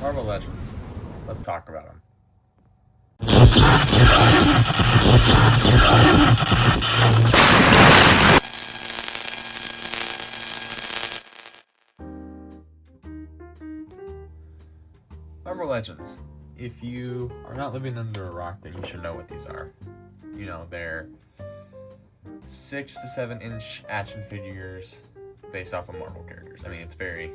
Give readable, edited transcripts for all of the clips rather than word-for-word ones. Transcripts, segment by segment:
Marvel Legends. Let's talk about them. Marvel Legends. If you are not living under a rock, then you should know what these are. You know, they're 6 to 7 inch action figures based off of Marvel characters. I mean, it's very,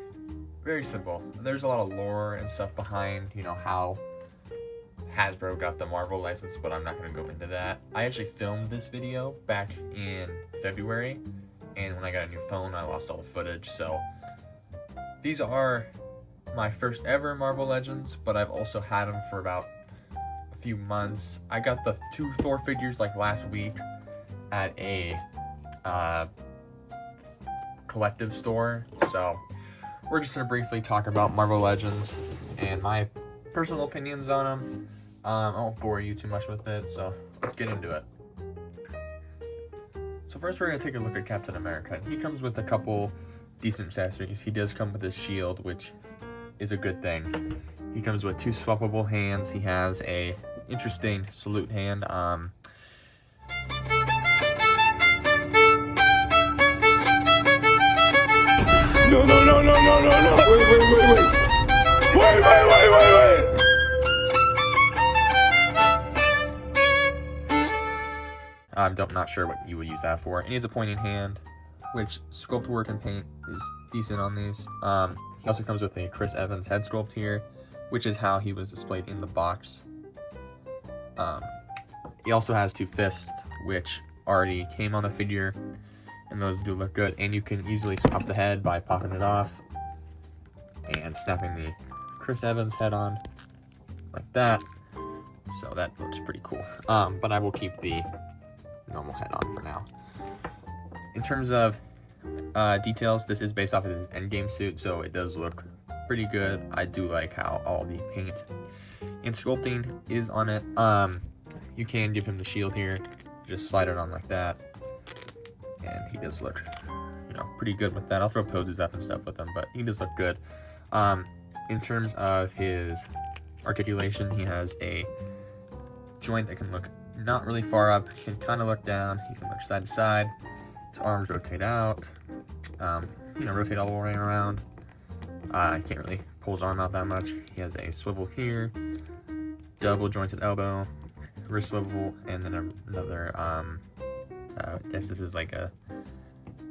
very simple. There's a lot of lore and stuff behind, how Hasbro got the Marvel license, but I'm not going to go into that. I actually filmed this video back in February, and when I got a new phone, I lost all the footage. So these are my first ever Marvel Legends, but I've also had them for about a few months. I got the 2 Thor figures like last week at a collective store, so we're just going to briefly talk about Marvel Legends and my personal opinions on them. I won't bore you too much with it, so let's get into it. So first we're going to take a look at Captain America. He comes with a couple decent accessories. He does come with his shield, which is a good thing. He comes with 2 swappable hands. He has a interesting salute hand. No. Wait. I'm not sure what you would use that for. And he has a pointing hand, which sculpt work and paint is decent on these. He also comes with a Chris Evans head sculpt here, which is how he was displayed in the box. He also has 2 fists, which already came on the figure, and those do look good. And you can easily swap the head by popping it off and snapping the Chris Evans head on like that. So that looks pretty cool. But I will keep the normal head on for now. In terms of details, this is based off of his endgame suit, so it does look pretty good. I do like how all the paint and sculpting is on it. You can give him the shield here, just slide it on like that, and he does look pretty good with that. I'll throw poses up and stuff with him, but he does look good. In terms of his articulation, he has a joint that can look not really far up, can kind of look down, he can look side to side. His arms rotate out, rotate all the way around. I can't really pull his arm out that much. He has a swivel here, double jointed elbow, wrist swivel, and then another, I guess this is like a,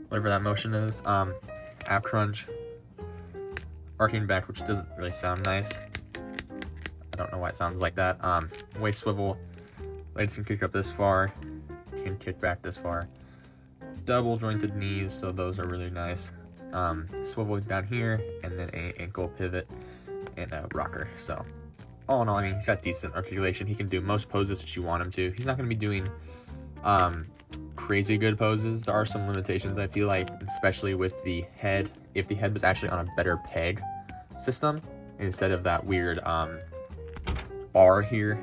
whatever that motion is, ab crunch, arcing back, which doesn't really sound nice. I don't know why it sounds like that. Waist swivel, legs can kick up this far, can kick back this far. Double jointed knees, so those are really nice. Swivel down here, and then a ankle pivot and a rocker. So all in all, I mean, he's got decent articulation. He can do most poses that you want him to. He's not going to be doing crazy good poses. There are some limitations, I feel like, especially with the head. If the head was actually on a better peg system instead of that weird bar here,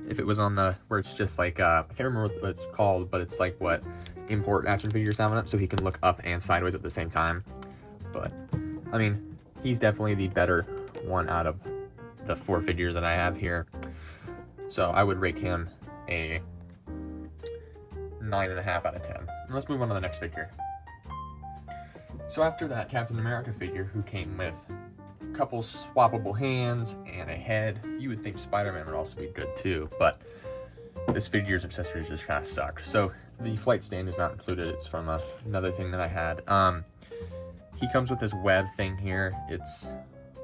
if it was on the where it's just like I can't remember what it's called, but it's like what import action figures have on it, so he can look up and sideways at the same time. But I mean, he's definitely the better one out of the 4 figures that I have here, so I would rate him a 9.5 out of 10. And let's move on to the next figure. So after that Captain America figure, who came with a couple swappable hands and a head, you would think Spider-Man would also be good too, but this figure's accessories just kind of suck. So the flight stand is not included. It's from another thing that I had. He comes with this web thing here. It's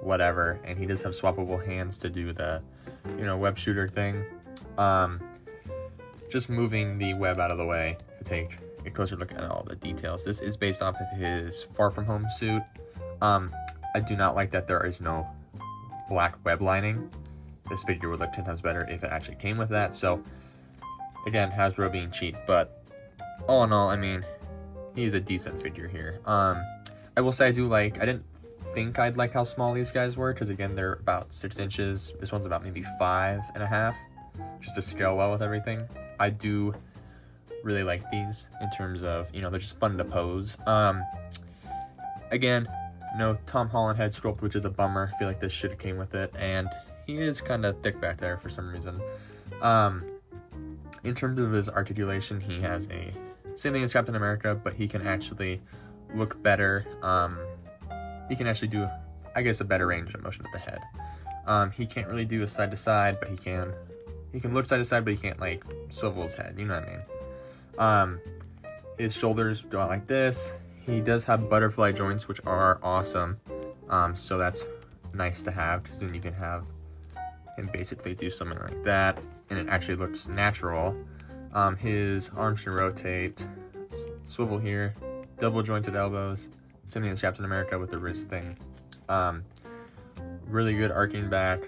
whatever, and he does have swappable hands to do the web shooter thing. Just moving the web out of the way to take a closer look at all the details. This is based off of his Far From Home suit. I do not like that there is no black web lining. This figure would look 10 times better if it actually came with that. So again, Hasbro being cheap, but all in all, I mean, he's a decent figure here. I will say I didn't think I'd like how small these guys were, because again, they're about 6 inches. This one's about maybe 5.5, just to scale well with everything. I do really like these in terms of, they're just fun to pose. Again, No Tom Holland head sculpt, which is a bummer. I feel like this should have came with it, and he is kind of thick back there for some reason. In terms of his articulation, he has a same thing as Captain America, but he can actually look better. He can actually do, I guess, a better range of motion with the head. He can't really do a side to side, but he can look side to side, but he can't like swivel his head. You know what I mean? His shoulders go out like this. He does have butterfly joints, which are awesome. So that's nice to have, because then you can have him basically do something like that, and it actually looks natural. His arms can rotate, swivel here, double jointed elbows, same thing as Captain America with the wrist thing. Really good arcing back,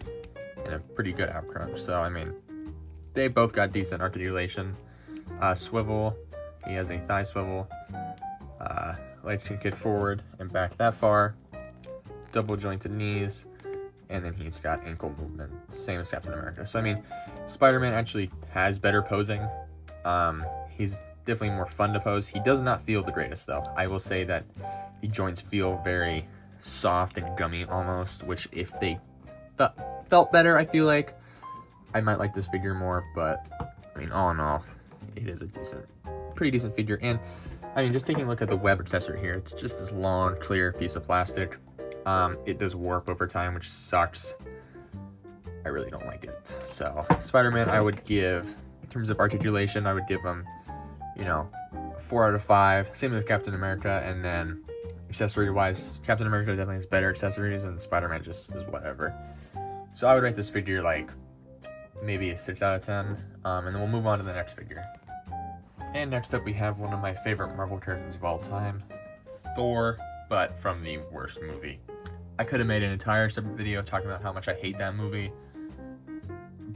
and a pretty good out crunch. So, I mean, they both got decent articulation. Swivel, he has a thigh swivel. Legs can kick forward and back that far. Double jointed knees. And then he's got ankle movement, same as Captain America. So, I mean, Spider-Man actually has better posing. He's definitely more fun to pose. He does not feel the greatest, though. I will say that the joints feel very soft and gummy almost, which if they felt better, I feel like I might like this figure more. But, I mean, all in all, it is a pretty decent figure. And, I mean, just taking a look at the web accessory here, it's just this long, clear piece of plastic. It does warp over time, which sucks. I really don't like it. So, Spider-Man, I would give, in terms of articulation, I would give him, 4 out of 5. Same with Captain America, and then accessory-wise, Captain America definitely has better accessories, and Spider-Man just is whatever. So, I would rate this figure, like, maybe a 6 out of 10, and then we'll move on to the next figure. And next up, we have one of my favorite Marvel characters of all time, Thor, but from the worst movie. I could have made an entire separate video talking about how much I hate that movie,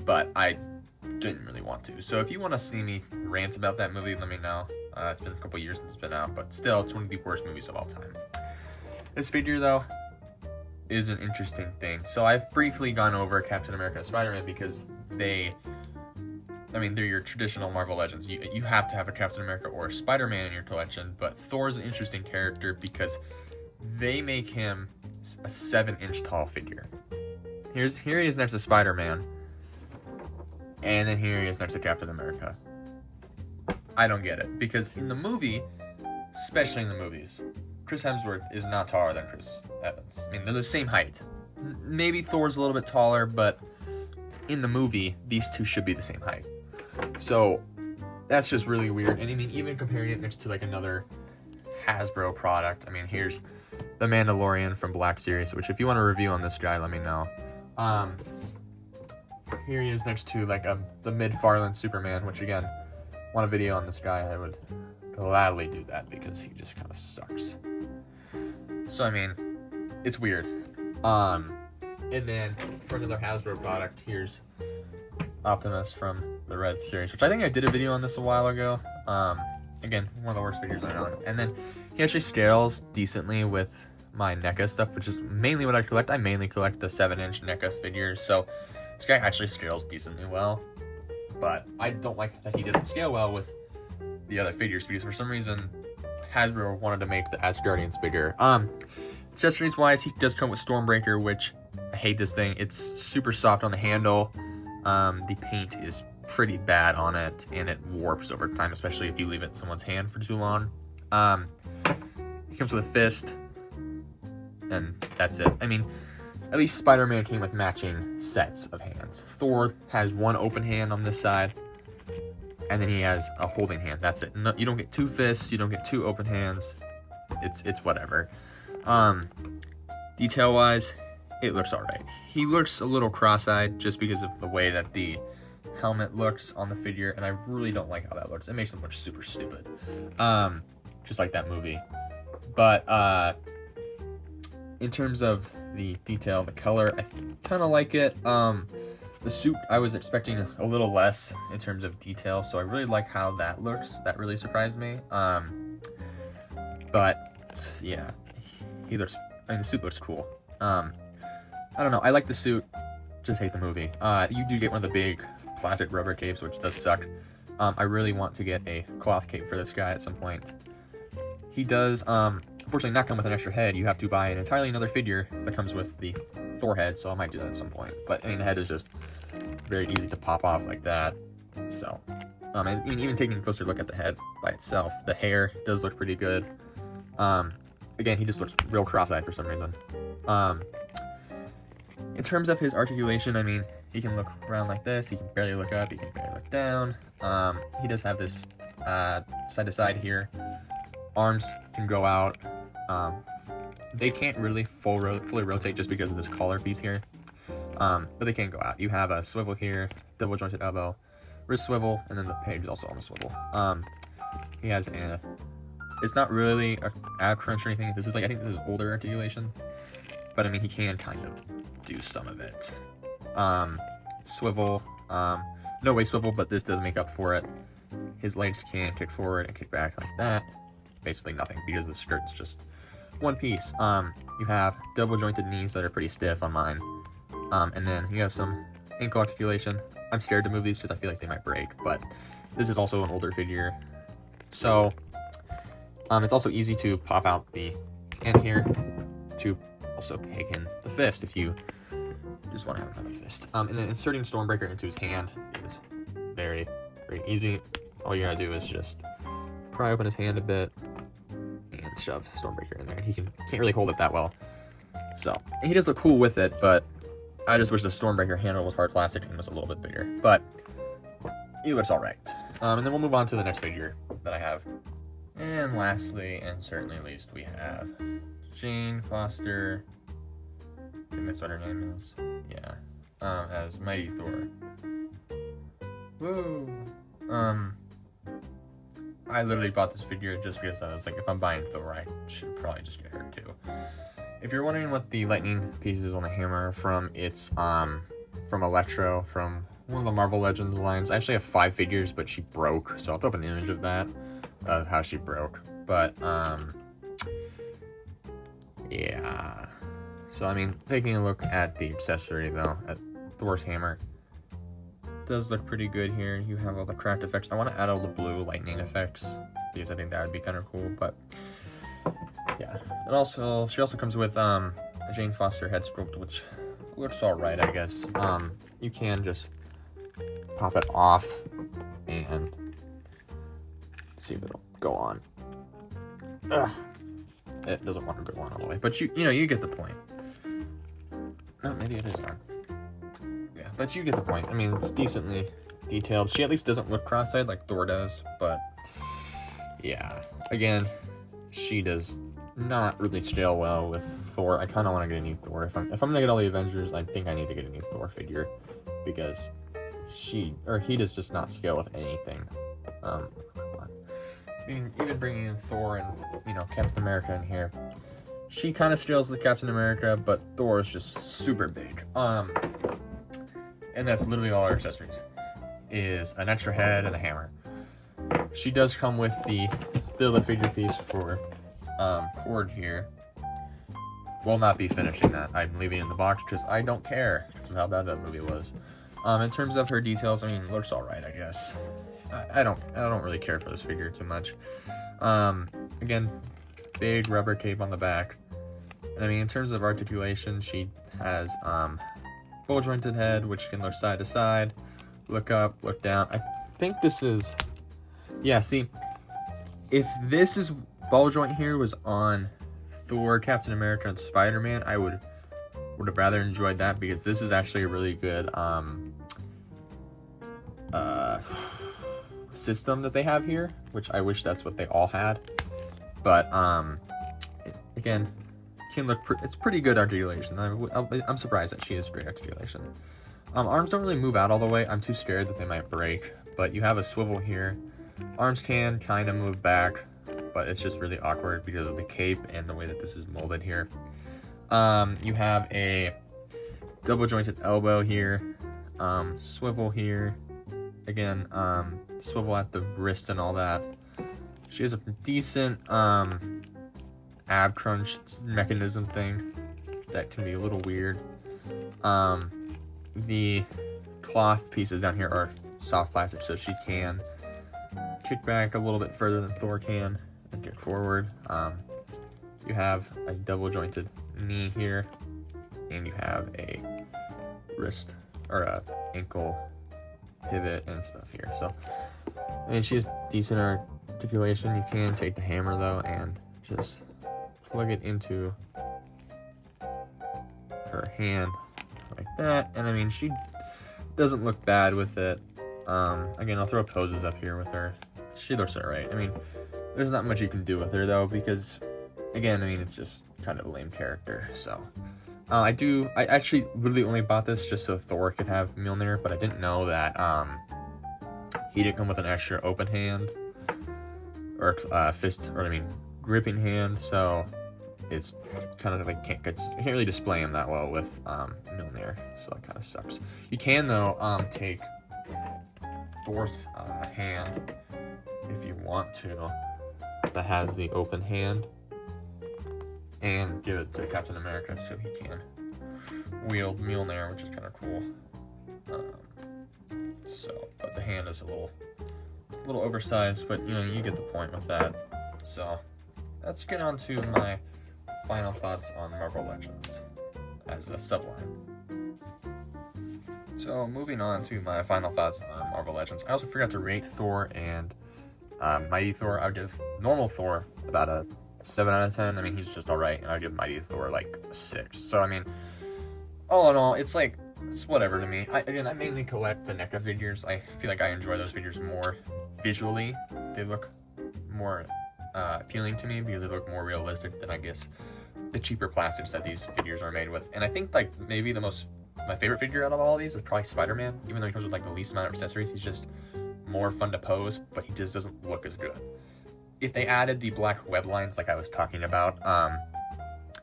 but I didn't really want to. So if you want to see me rant about that movie, let me know. It's been a couple years since it's been out, but still, it's one of the worst movies of all time. This figure, though, is an interesting thing. So I've briefly gone over Captain America and Spider-Man because they're your traditional Marvel legends. You have to have a Captain America or a Spider-Man in your collection, but Thor's an interesting character because they make him a 7-inch tall figure. Here he is next to Spider-Man, and then here he is next to Captain America. I don't get it, because in the movie, especially in the movies, Chris Hemsworth is not taller than Chris Evans. I mean, they're the same height. Maybe Thor's a little bit taller, but in the movie, these two should be the same height. So that's just really weird. And I mean, even comparing it next to like another Hasbro product, I mean, here's the Mandalorian from Black Series, which if you want a review on this guy, let me know. Here he is next to like the McFarlane Superman, which again, want a video on this guy, I would gladly do that because he just kind of sucks. So I mean, it's weird. And then for another Hasbro product, here's Optimus from the Red Series, which I think I did a video on this a while ago. Again, one of the worst figures I own. And then he actually scales decently with my NECA stuff, which is mainly what I collect. I mainly collect the 7-inch NECA figures, so this guy actually scales decently well. But I don't like that he doesn't scale well with the other figures, because for some reason Hasbro wanted to make the Asgardians bigger. Accessories wise, he does come with Stormbreaker, which I hate this thing. It's super soft on the handle. The paint is pretty bad on it, and it warps over time, especially if you leave it in someone's hand for too long. He comes with a fist, and that's it. I mean, at least Spider-Man came with matching sets of hands. Thor has one open hand on this side, and then he has a holding hand. That's it. No, you don't get 2 fists, you don't get 2 open hands. It's whatever. Detail-wise, it looks alright. He looks a little cross-eyed just because of the way that the helmet looks on the figure, and I really don't like how that looks. It makes him look super stupid. Just like that movie. But, in terms of the detail, the color, I kind of like it. The suit, I was expecting a little less in terms of detail, so I really like how that looks. That really surprised me. But, yeah, the suit looks cool. I don't know, I like the suit, just hate the movie. You do get one of the big plastic rubber capes, which does suck. I really want to get a cloth cape for this guy at some point. He does, unfortunately not come with an extra head, you have to buy an entirely another figure that comes with the Thor head, so I might do that at some point. But, I mean, the head is just very easy to pop off like that, so... and even taking a closer look at the head by itself, the hair does look pretty good. Again, he just looks real cross-eyed for some reason. In terms of his articulation, I mean, he can look around like this, he can barely look up, he can barely look down. He does have this side to side here. Arms can go out. They can't really fully rotate just because of this collar piece here. But they can go out. You have a swivel here, double jointed elbow, wrist swivel, and then the page is also on the swivel. He has it's not really a ab crunch or anything. This is like, I think this is older articulation, but I mean, he can kind of do some of it. Swivel, no waist swivel, but this does make up for it. His legs can kick forward and kick back like that. Basically nothing, because the skirt's just one piece. You have double jointed knees that are pretty stiff on mine. And then you have some ankle articulation. I'm scared to move these because I feel like they might break, but this is also an older figure. So, it's also easy to pop out the hand here to also peg in the fist if you just want to have another fist. And then inserting Stormbreaker into his hand is very, very easy. All you gotta do is just pry open his hand a bit and shove Stormbreaker in there. And he can't really hold it that well. So, he does look cool with it, but I just wish the Stormbreaker handle was hard plastic and was a little bit bigger. But it looks alright. And then we'll move on to the next figure that I have. And lastly, and certainly least, we have Jane Foster. I think that's what her name is. Yeah. As Mighty Thor. Woo! I literally bought this figure just because I was like, if I'm buying Thor, I should probably just get her too. If you're wondering what the lightning pieces on the hammer are from, it's from Electro, from one of the Marvel Legends lines. I actually have 5 figures, but she broke, so I'll throw up an image of that, of how she broke. But, yeah. So, I mean, taking a look at the accessory, though, at Thor's hammer, does look pretty good here. You have all the craft effects. I want to add all the blue lightning effects, because I think that would be kind of cool, but... yeah, and also, she also comes with a Jane Foster head sculpt, which looks alright, I guess. You can just pop it off and see if it'll go on. Ugh. It doesn't want to go on all the way, but you know, you get the point. Oh, maybe it is on. Yeah, but you get the point. I mean, it's decently detailed. She at least doesn't look cross-eyed like Thor does, but yeah, again, she does not really scale well with Thor. I kind of want to get a new Thor. If I'm gonna get all the Avengers, I think I need to get a new Thor figure, because he does just not scale with anything. I mean, even bringing in Thor and, you know, Captain America in here, she kind of scales with Captain America, but Thor is just super big. And that's literally all our accessories, is an extra head and a hammer. She does come with the Build-A-Figure piece for cord here. Will not be finishing that. I'm leaving it in the box because I don't care because of how bad that movie was. In terms of her details, I mean, it looks alright, I guess. I don't really care for this figure too much. Again, big rubber tape on the back. And I mean, in terms of articulation, she has full jointed head, which can look side to side, look up, look down. I think this is, yeah, see, if this is ball joint here was on Thor, Captain America, and Spider-Man, I would have rather enjoyed that, because this is actually a really good system that they have here, which I wish that's what they all had. But again, can look it's pretty good articulation. I'm surprised that she has great articulation. Arms don't really move out all the way. I'm too scared that they might break, but you have a swivel here. Arms can kind of move back, but it's just really awkward because of the cape and the way that this is molded here. You have a double jointed elbow here, swivel here, again, swivel at the wrist and all that. She has a decent ab crunch mechanism thing that can be a little weird. The cloth pieces down here are soft plastic, so she can kick back a little bit further than Thor can and kick forward. you have a double jointed knee here, and you have a wrist or a ankle pivot and stuff here. So I mean, she has decent articulation. You can take the hammer though and just plug it into her hand like that, and I mean, she doesn't look bad with it. Again, I'll throw poses up here with her. She looks alright. I mean, there's not much you can do with her though, because again, I mean, it's just kind of a lame character. So I actually literally only bought this just so Thor could have Mjolnir, but I didn't know that he didn't come with an extra open hand or fist, or I mean gripping hand, so it's kind of like can't really display him that well with Mjolnir, so that kind of sucks. You can though take Thor's hand if you want to, that has the open hand, and give it to Captain America so he can wield Mjolnir, which is kind of cool. But the hand is a little oversized, but you know, you get the point with that. So let's get on to my final thoughts on Marvel Legends as a subline. So moving on to my final thoughts on Marvel Legends, I also forgot to rate Thor and Mighty Thor. I would give normal Thor about a 7 out of 10. I mean, he's just alright, and I'd give Mighty Thor like a 6. So I mean, all in all, it's whatever to me. I mainly collect the NECA figures. I feel like I enjoy those figures more visually. They look more appealing to me because they look more realistic than, I guess, the cheaper plastics that these figures are made with. And I think like maybe my favorite figure out of all of these is probably Spider-Man. Even though he comes with like the least amount of accessories, he's just more fun to pose, but he just doesn't look as good. If they added the black web lines like I was talking about,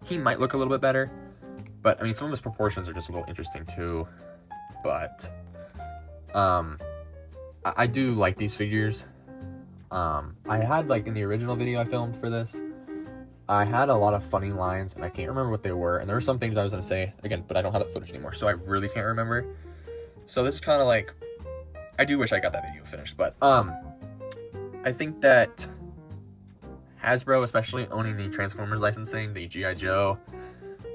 he might look a little bit better. But I mean, some of his proportions are just a little interesting too. But I do like these figures. I had, like, in the original video I filmed for this, I had a lot of funny lines, and I can't remember what they were. And there were some things I was going to say, again, but I don't have that footage anymore, so I really can't remember. So this is kind of like, I do wish I got that video finished, but I think that Hasbro, especially owning the Transformers licensing, the G.I. Joe,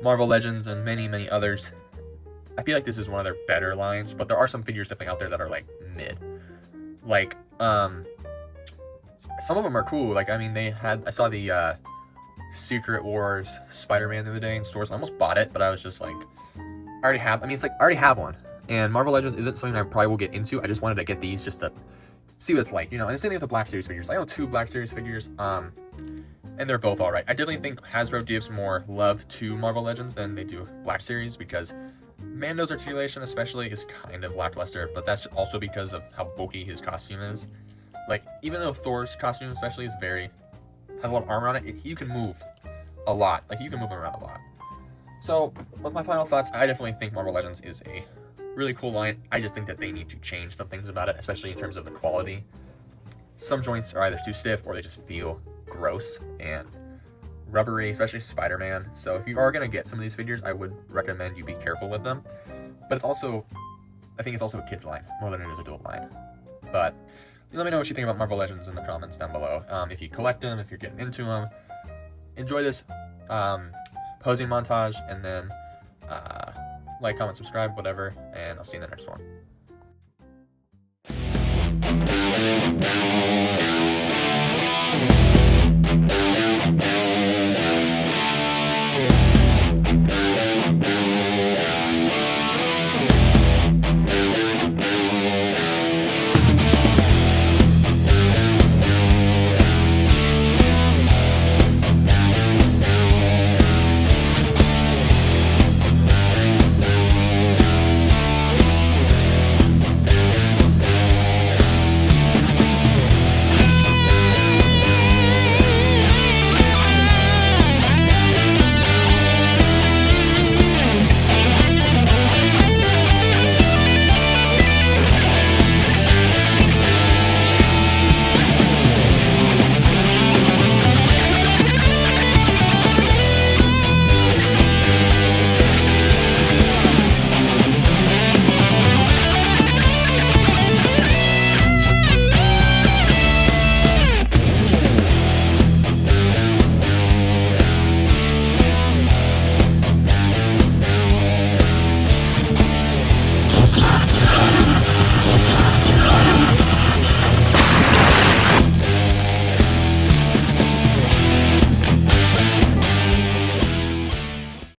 Marvel Legends, and many, many others, I feel like this is one of their better lines, but there are some figures definitely out there that are, like, mid. Like, some of them are cool. Like, I mean, I saw the Secret Wars Spider-Man the other day in stores, and I almost bought it, but I was just like, I already have one. And Marvel Legends isn't something I probably will get into. I just wanted to get these just to see what it's like, you know. And the same thing with the Black Series figures. I own 2 Black Series figures, and they're both alright. I definitely think Hasbro gives more love to Marvel Legends than they do Black Series, because Mando's articulation especially is kind of lackluster, but that's also because of how bulky his costume is. Like, even though Thor's costume especially has a lot of armor on it, you can move a lot. Like, you can move him around a lot. So, with my final thoughts, I definitely think Marvel Legends is a really cool line. I just think that they need to change some things about it, especially in terms of the quality. Some joints are either too stiff or they just feel gross and rubbery, especially Spider-Man. So if you are going to get some of these figures, I would recommend you be careful with them. But I think it's also a kid's line more than it is a adult line. But let me know what you think about Marvel Legends in the comments down below. If you collect them, if you're getting into them, enjoy this posing montage, and then like, comment, subscribe, whatever, and I'll see you in the next one.